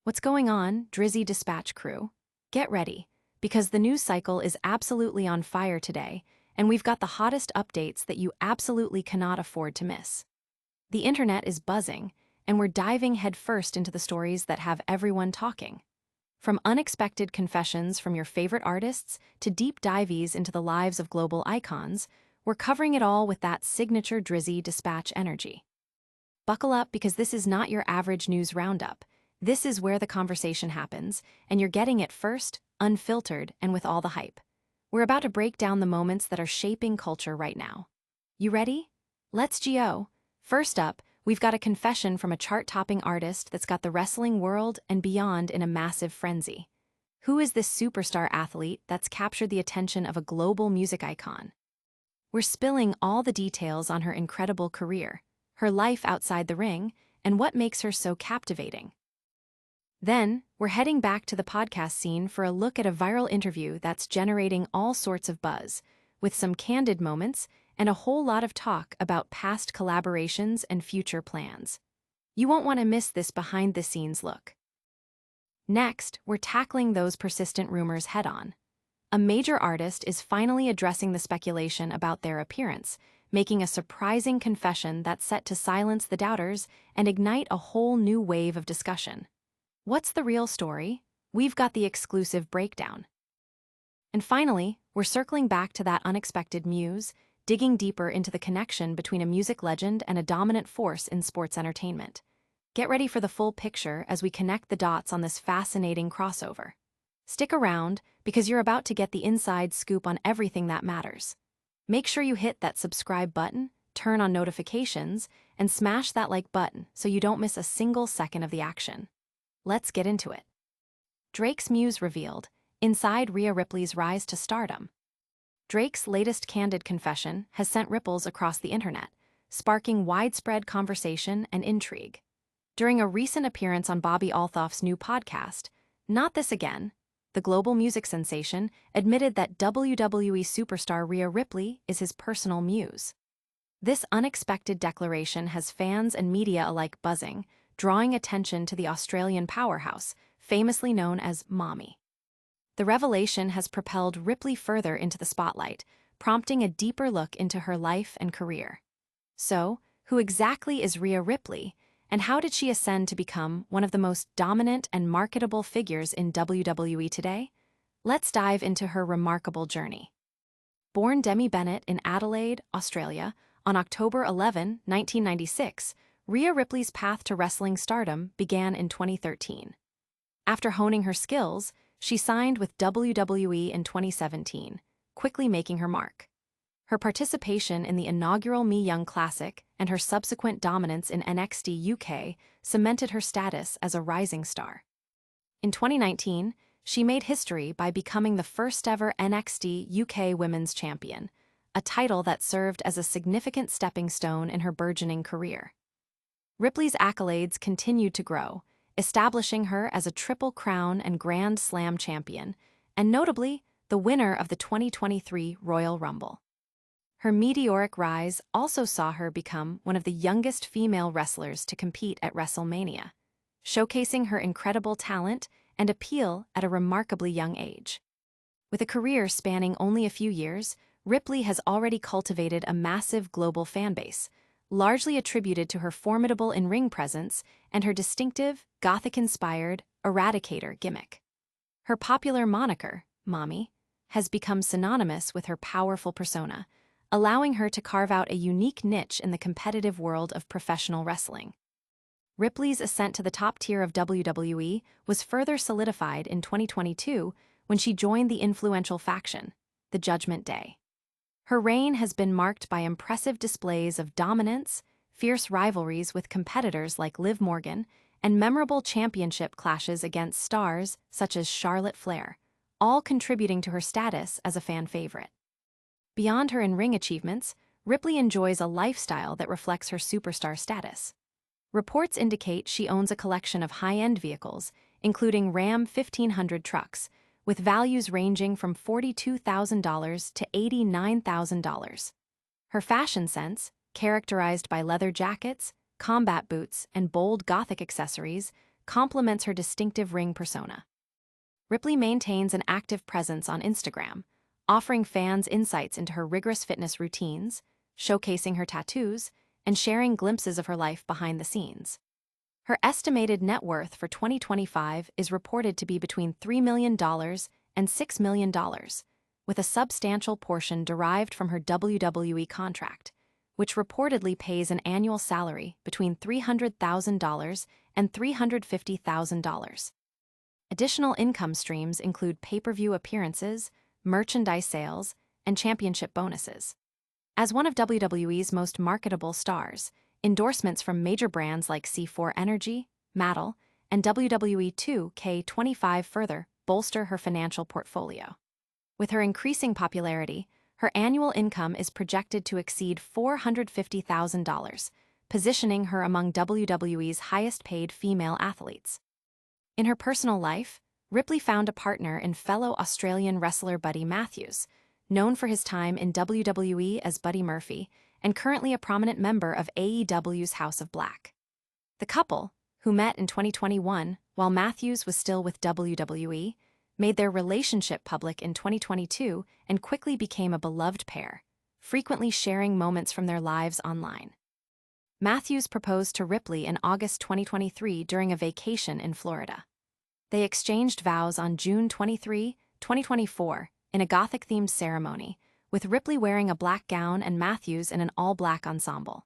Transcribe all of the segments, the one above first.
What's going on, Drizzy Dispatch crew? Get ready, because the news cycle is absolutely on fire today, and we've got the hottest updates that you absolutely cannot afford to miss. The internet is buzzing, and we're diving headfirst into the stories that have everyone talking. From unexpected confessions from your favorite artists to deep dives into the lives of global icons, we're covering it all with that signature Drizzy Dispatch energy. Buckle up, because this is not your average news roundup. This is where the conversation happens, and you're getting it first, unfiltered, and with all the hype. We're about to break down the moments that are shaping culture right now. You ready? Let's go. First up, we've got a confession from a chart-topping artist that's got the wrestling world and beyond in a massive frenzy. Who is this superstar athlete that's captured the attention of a global music icon? We're spilling all the details on her incredible career, her life outside the ring, and what makes her so captivating. Then, we're heading back to the podcast scene for a look at a viral interview that's generating all sorts of buzz, with some candid moments and a whole lot of talk about past collaborations and future plans. You won't want to miss this behind-the-scenes look. Next, we're tackling those persistent rumors head-on. A major artist is finally addressing the speculation about their appearance, making a surprising confession that's set to silence the doubters and ignite a whole new wave of discussion. What's the real story? We've got the exclusive breakdown. And finally, we're circling back to that unexpected Muse, digging deeper into the connection between a music legend and a dominant force in sports entertainment. Get ready for the full picture as we connect the dots on this fascinating crossover. Stick around, because you're about to get the inside scoop on everything that matters. Make sure you hit that subscribe button, turn on notifications, and smash that like button so you don't miss a single second of the action. Let's get into it. Drake's Muse revealed, inside Rhea Ripley's rise to stardom. Drake's latest candid confession has sent ripples across the internet, sparking widespread conversation and intrigue. During a recent appearance on Bobbi Althoff's new podcast, Not This Again, the global music sensation admitted that WWE superstar Rhea Ripley is his personal muse. This unexpected declaration has fans and media alike buzzing, drawing attention to the Australian powerhouse, famously known as Mommy. The revelation has propelled Ripley further into the spotlight, prompting a deeper look into her life and career. So, who exactly is Rhea Ripley, and how did she ascend to become one of the most dominant and marketable figures in WWE today? Let's dive into her remarkable journey. Born Demi Bennett in Adelaide, Australia, on October 11, 1996, Rhea Ripley's path to wrestling stardom began in 2013. After honing her skills, she signed with WWE in 2017, quickly making her mark. Her participation in the inaugural Me Young Classic and her subsequent dominance in NXT UK cemented her status as a rising star. In 2019, she made history by becoming the first-ever NXT UK Women's Champion, a title that served as a significant stepping stone in her burgeoning career. Ripley's accolades continued to grow, establishing her as a Triple Crown and Grand Slam champion, and notably, the winner of the 2023 Royal Rumble. Her meteoric rise also saw her become one of the youngest female wrestlers to compete at WrestleMania, showcasing her incredible talent and appeal at a remarkably young age. With a career spanning only a few years, Ripley has already cultivated a massive global fanbase, largely attributed to her formidable in-ring presence and her distinctive, Gothic-inspired Eradicator gimmick. Her popular moniker, Mommy, has become synonymous with her powerful persona, allowing her to carve out a unique niche in the competitive world of professional wrestling. Ripley's ascent to the top tier of WWE was further solidified in 2022 when she joined the influential faction, the Judgment Day. Her reign has been marked by impressive displays of dominance, fierce rivalries with competitors like Liv Morgan, and memorable championship clashes against stars such as Charlotte Flair, all contributing to her status as a fan favorite. Beyond her in-ring achievements, Ripley enjoys a lifestyle that reflects her superstar status. Reports indicate she owns a collection of high-end vehicles, including Ram 1500 trucks, with values ranging from $42,000 to $89,000. Her fashion sense, characterized by leather jackets, combat boots, and bold Gothic accessories, complements her distinctive ring persona. Ripley maintains an active presence on Instagram, offering fans insights into her rigorous fitness routines, showcasing her tattoos, and sharing glimpses of her life behind the scenes. Her estimated net worth for 2025 is reported to be between $3 million and $6 million, with a substantial portion derived from her WWE contract, which reportedly pays an annual salary between $300,000 and $350,000. Additional income streams include pay-per-view appearances, merchandise sales, and championship bonuses. As one of WWE's most marketable stars, endorsements from major brands like C4 Energy, Mattel, and WWE 2K25 further bolster her financial portfolio. With her increasing popularity, her annual income is projected to exceed $450,000, positioning her among WWE's highest-paid female athletes. In her personal life, Ripley found a partner in fellow Australian wrestler Buddy Matthews, known for his time in WWE as Buddy Murphy and currently a prominent member of AEW's House of Black. The couple, who met in 2021 while Matthews was still with WWE, made their relationship public in 2022 and quickly became a beloved pair, frequently sharing moments from their lives online. Matthews proposed to Ripley in August 2023 during a vacation in Florida. They exchanged vows on June 23, 2024, in a Gothic-themed ceremony, with Ripley wearing a black gown and Matthews in an all-black ensemble.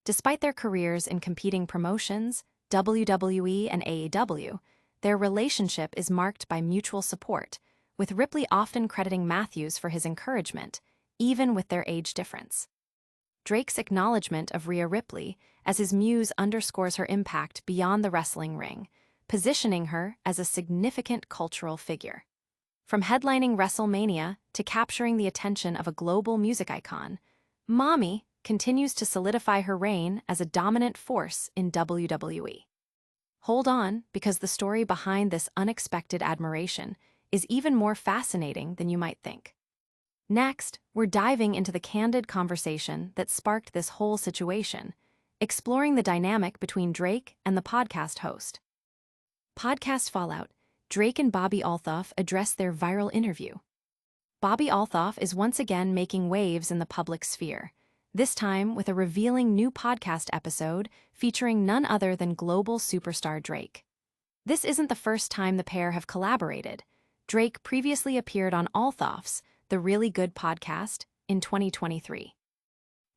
Despite their careers in competing promotions, WWE and AEW, their relationship is marked by mutual support, with Ripley often crediting Matthews for his encouragement, even with their age difference. Drake's acknowledgement of Rhea Ripley as his muse underscores her impact beyond the wrestling ring, positioning her as a significant cultural figure. From headlining WrestleMania to capturing the attention of a global music icon, Mommy continues to solidify her reign as a dominant force in WWE. Hold on, because the story behind this unexpected admiration is even more fascinating than you might think. Next, we're diving into the candid conversation that sparked this whole situation, exploring the dynamic between Drake and the podcast host. Podcast fallout: Drake and Bobbi Althoff address their viral interview. Bobbi Althoff is once again making waves in the public sphere, this time with a revealing new podcast episode featuring none other than global superstar Drake. This isn't the first time the pair have collaborated. Drake previously appeared on Althoff's The Really Good podcast in 2023.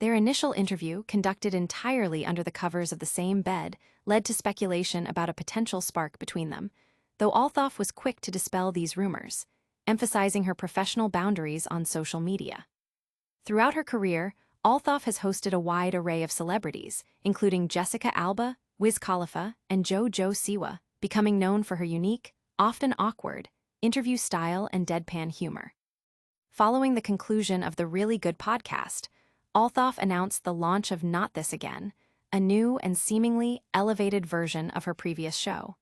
Their initial interview, conducted entirely under the covers of the same bed, led to speculation about a potential spark between them, though Althoff was quick to dispel these rumors, emphasizing her professional boundaries on social media. Throughout her career, Althoff has hosted a wide array of celebrities, including Jessica Alba, Wiz Khalifa, and JoJo Siwa, becoming known for her unique, often awkward, interview style and deadpan humor. Following the conclusion of the Really Good podcast, Althoff announced the launch of Not This Again, a new and seemingly elevated version of her previous show.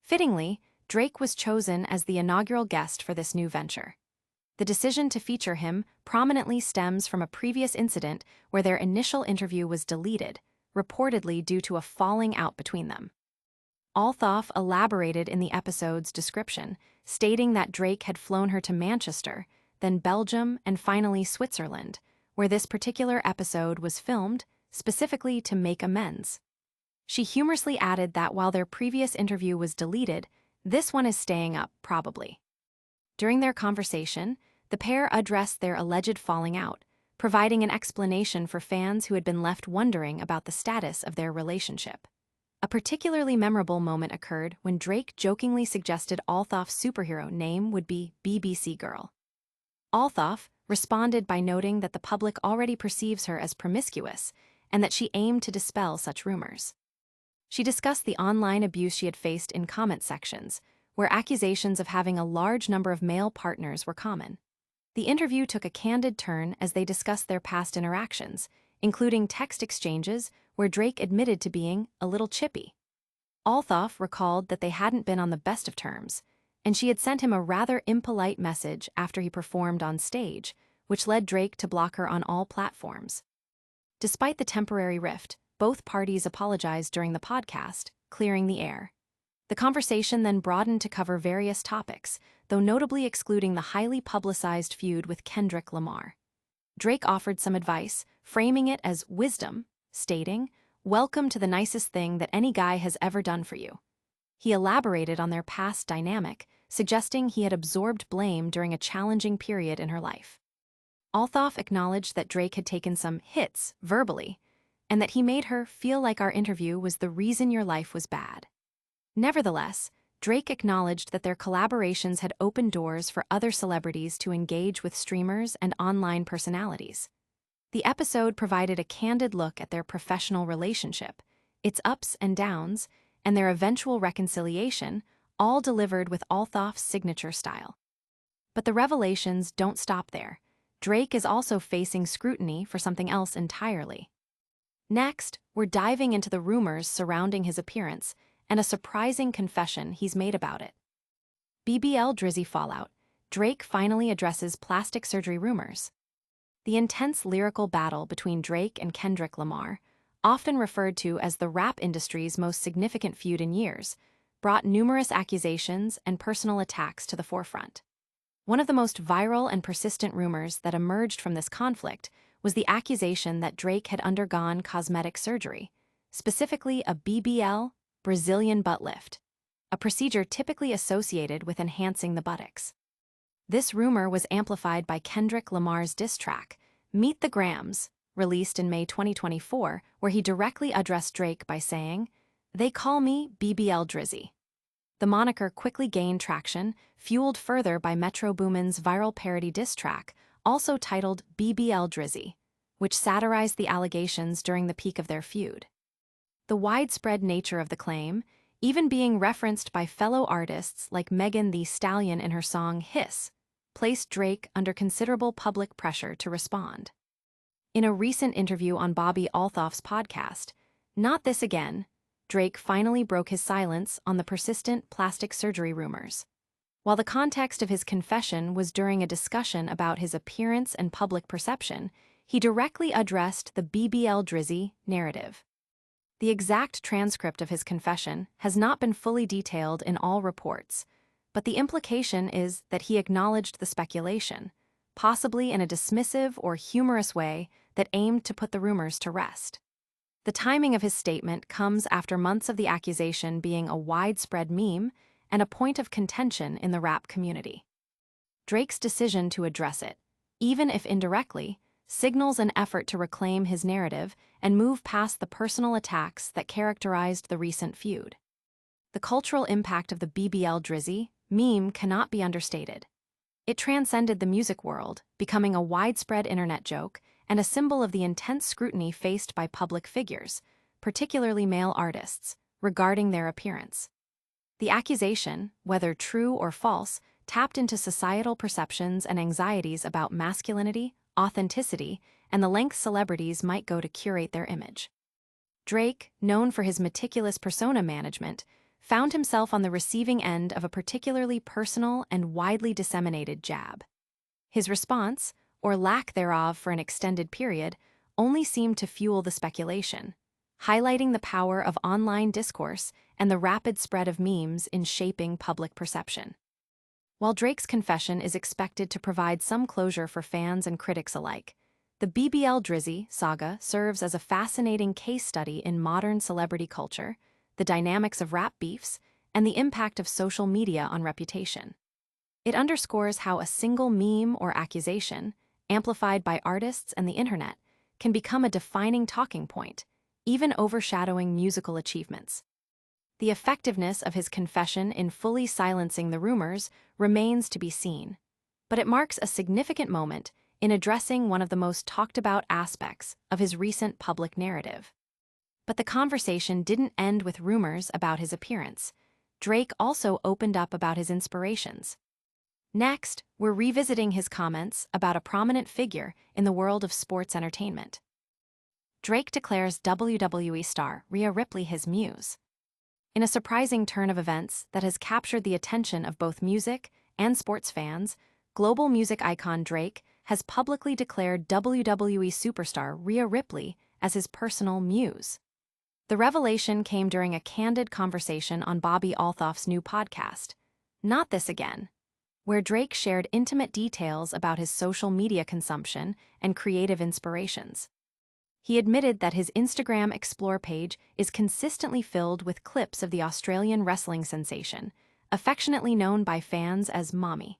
Fittingly, Drake was chosen as the inaugural guest for this new venture. The decision to feature him prominently stems from a previous incident where their initial interview was deleted, reportedly due to a falling out between them. Althoff elaborated in the episode's description, stating that Drake had flown her to Manchester, then Belgium, and finally Switzerland, where this particular episode was filmed, specifically to make amends. She humorously added that while their previous interview was deleted, this one is staying up, probably. During their conversation, the pair addressed their alleged falling out, providing an explanation for fans who had been left wondering about the status of their relationship. A particularly memorable moment occurred when Drake jokingly suggested Althoff's superhero name would be BBC Girl. Althoff responded by noting that the public already perceives her as promiscuous and that she aimed to dispel such rumors. She discussed the online abuse she had faced in comment sections, where accusations of having a large number of male partners were common. The interview took a candid turn as they discussed their past interactions, including text exchanges where Drake admitted to being a little chippy. Althoff recalled that they hadn't been on the best of terms, and she had sent him a rather impolite message after he performed on stage, which led Drake to block her on all platforms. Despite the temporary rift, both parties apologized during the podcast, clearing the air. The conversation then broadened to cover various topics, though notably excluding the highly publicized feud with Kendrick Lamar. Drake offered some advice, framing it as wisdom, stating, "Welcome to the nicest thing that any guy has ever done for you." He elaborated on their past dynamic, suggesting he had absorbed blame during a challenging period in her life. Althoff acknowledged that Drake had taken some hits verbally, and that he made her feel like our interview was the reason your life was bad. Nevertheless, Drake acknowledged that their collaborations had opened doors for other celebrities to engage with streamers and online personalities. The episode provided a candid look at their professional relationship, its ups and downs, and their eventual reconciliation, all delivered with Althoff's signature style. But the revelations don't stop there. Drake is also facing scrutiny for something else entirely. Next, we're diving into the rumors surrounding his appearance and a surprising confession he's made about it. BBL Drizzy fallout. Drake finally addresses plastic surgery rumors. The intense lyrical battle between Drake and Kendrick Lamar, often referred to as the rap industry's most significant feud in years, brought numerous accusations and personal attacks to the forefront. One of the most viral and persistent rumors that emerged from this conflict was the accusation that Drake had undergone cosmetic surgery, specifically a BBL, Brazilian butt lift, a procedure typically associated with enhancing the buttocks. This rumor was amplified by Kendrick Lamar's diss track, Meet the Grams, released in May 2024, where he directly addressed Drake by saying, "They call me BBL Drizzy." The moniker quickly gained traction, fueled further by Metro Boomin's viral parody diss track, also titled BBL Drizzy, which satirized the allegations during the peak of their feud. The widespread nature of the claim, even being referenced by fellow artists like Megan Thee Stallion in her song Hiss, placed Drake under considerable public pressure to respond. In a recent interview on Bobbi Althoff's podcast, Not This Again, Drake finally broke his silence on the persistent plastic surgery rumors. While the context of his confession was during a discussion about his appearance and public perception, he directly addressed the BBL Drizzy narrative. The exact transcript of his confession has not been fully detailed in all reports, but the implication is that he acknowledged the speculation, possibly in a dismissive or humorous way that aimed to put the rumors to rest. The timing of his statement comes after months of the accusation being a widespread meme and a point of contention in the rap community. Drake's decision to address it, even if indirectly, signals an effort to reclaim his narrative and move past the personal attacks that characterized the recent feud. The cultural impact of the BBL Drizzy meme cannot be understated. It transcended the music world, becoming a widespread internet joke and a symbol of the intense scrutiny faced by public figures, particularly male artists, regarding their appearance. The accusation, whether true or false, tapped into societal perceptions and anxieties about masculinity, authenticity, and the length celebrities might go to curate their image. Drake, known for his meticulous persona management, found himself on the receiving end of a particularly personal and widely disseminated jab. His response, or lack thereof for an extended period, only seemed to fuel the speculation, highlighting the power of online discourse and the rapid spread of memes in shaping public perception. While Drake's confession is expected to provide some closure for fans and critics alike, the BBL Drizzy saga serves as a fascinating case study in modern celebrity culture, the dynamics of rap beefs, and the impact of social media on reputation. It underscores how a single meme or accusation, amplified by artists and the internet, can become a defining talking point, even overshadowing musical achievements. The effectiveness of his confession in fully silencing the rumors remains to be seen, but it marks a significant moment in addressing one of the most talked-about aspects of his recent public narrative. But the conversation didn't end with rumors about his appearance. Drake also opened up about his inspirations. Next, we're revisiting his comments about a prominent figure in the world of sports entertainment. Drake declares WWE star Rhea Ripley his muse. In a surprising turn of events that has captured the attention of both music and sports fans, global music icon Drake has publicly declared WWE superstar Rhea Ripley as his personal muse. The revelation came during a candid conversation on Bobbi Althoff's new podcast, Not This Again, where Drake shared intimate details about his social media consumption and creative inspirations. He admitted that his Instagram Explore page is consistently filled with clips of the Australian wrestling sensation, affectionately known by fans as Mommy.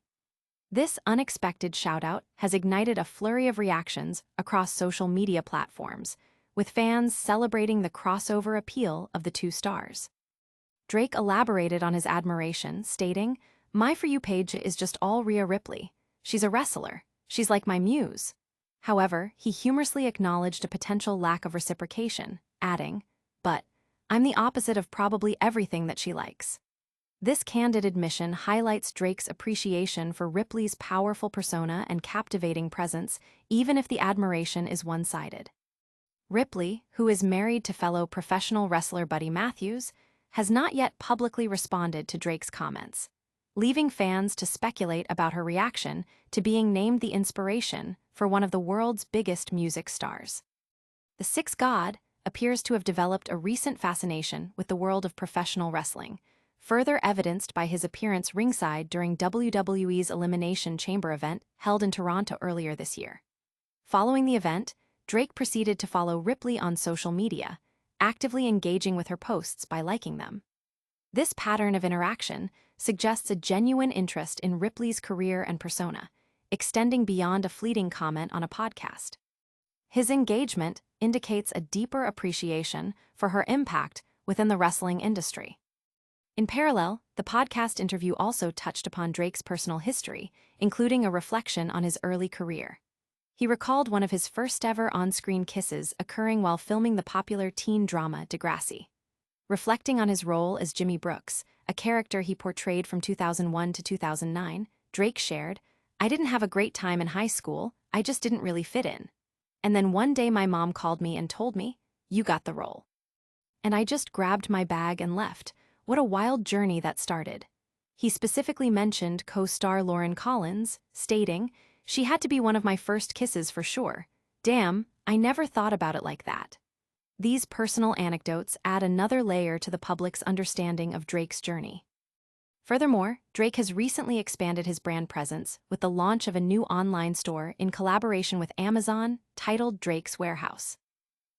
This unexpected shoutout has ignited a flurry of reactions across social media platforms, with fans celebrating the crossover appeal of the two stars. Drake elaborated on his admiration, stating, "My For You page is just all Rhea Ripley. She's a wrestler. She's like my muse." However, he humorously acknowledged a potential lack of reciprocation, adding, "But I'm the opposite of probably everything that she likes." This candid admission highlights Drake's appreciation for Ripley's powerful persona and captivating presence, even if the admiration is one-sided. Ripley, who is married to fellow professional wrestler Buddy Matthews, has not yet publicly responded to Drake's comments, leaving fans to speculate about her reaction to being named the inspiration for one of the world's biggest music stars. The Sixth God appears to have developed a recent fascination with the world of professional wrestling, further evidenced by his appearance ringside during WWE's Elimination Chamber event held in Toronto earlier this year. Following the event, Drake proceeded to follow Ripley on social media, actively engaging with her posts by liking them. This pattern of interaction suggests a genuine interest in Ripley's career and persona, extending beyond a fleeting comment on a podcast. His engagement indicates a deeper appreciation for her impact within the wrestling industry. In parallel, the podcast interview also touched upon Drake's personal history, including a reflection on his early career. He recalled one of his first-ever on-screen kisses occurring while filming the popular teen drama Degrassi. Reflecting on his role as Jimmy Brooks, a character he portrayed from 2001 to 2009, Drake shared, "I didn't have a great time in high school, I just didn't really fit in. And then one day my mom called me and told me, 'You got the role.' And I just grabbed my bag and left. What a wild journey that started." He specifically mentioned co-star Lauren Collins, stating, "She had to be one of my first kisses for sure. Damn, I never thought about it like that." These personal anecdotes add another layer to the public's understanding of Drake's journey. Furthermore, Drake has recently expanded his brand presence with the launch of a new online store in collaboration with Amazon titled Drake's Warehouse.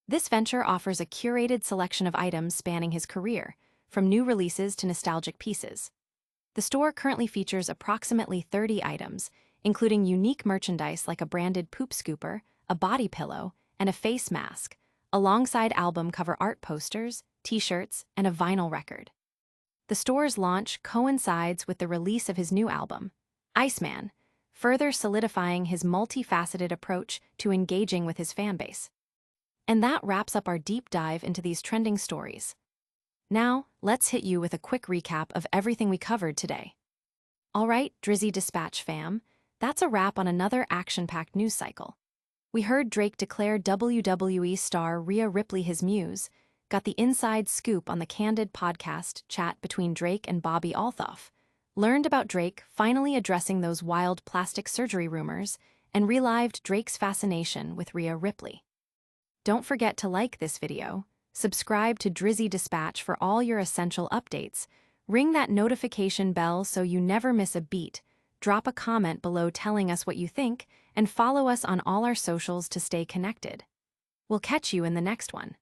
This venture offers a curated selection of items spanning his career, from new releases to nostalgic pieces. The store currently features approximately 30 items, including unique merchandise like a branded poop scooper, a body pillow, and a face mask, alongside album cover art posters, t-shirts, and a vinyl record. The store's launch coincides with the release of his new album, Iceman, further solidifying his multifaceted approach to engaging with his fanbase. And that wraps up our deep dive into these trending stories. Now, let's hit you with a quick recap of everything we covered today. All right, Drizzy Dispatch fam, that's a wrap on another action-packed news cycle. We heard Drake declare WWE star Rhea Ripley his muse, got the inside scoop on the Candid podcast chat between Drake and Bobbi Althoff, learned about Drake finally addressing those wild plastic surgery rumors, and relived Drake's fascination with Rhea Ripley. Don't forget to like this video, subscribe to Drizzy Dispatch for all your essential updates, ring that notification bell so you never miss a beat, drop a comment below telling us what you think, and follow us on all our socials to stay connected. We'll catch you in the next one.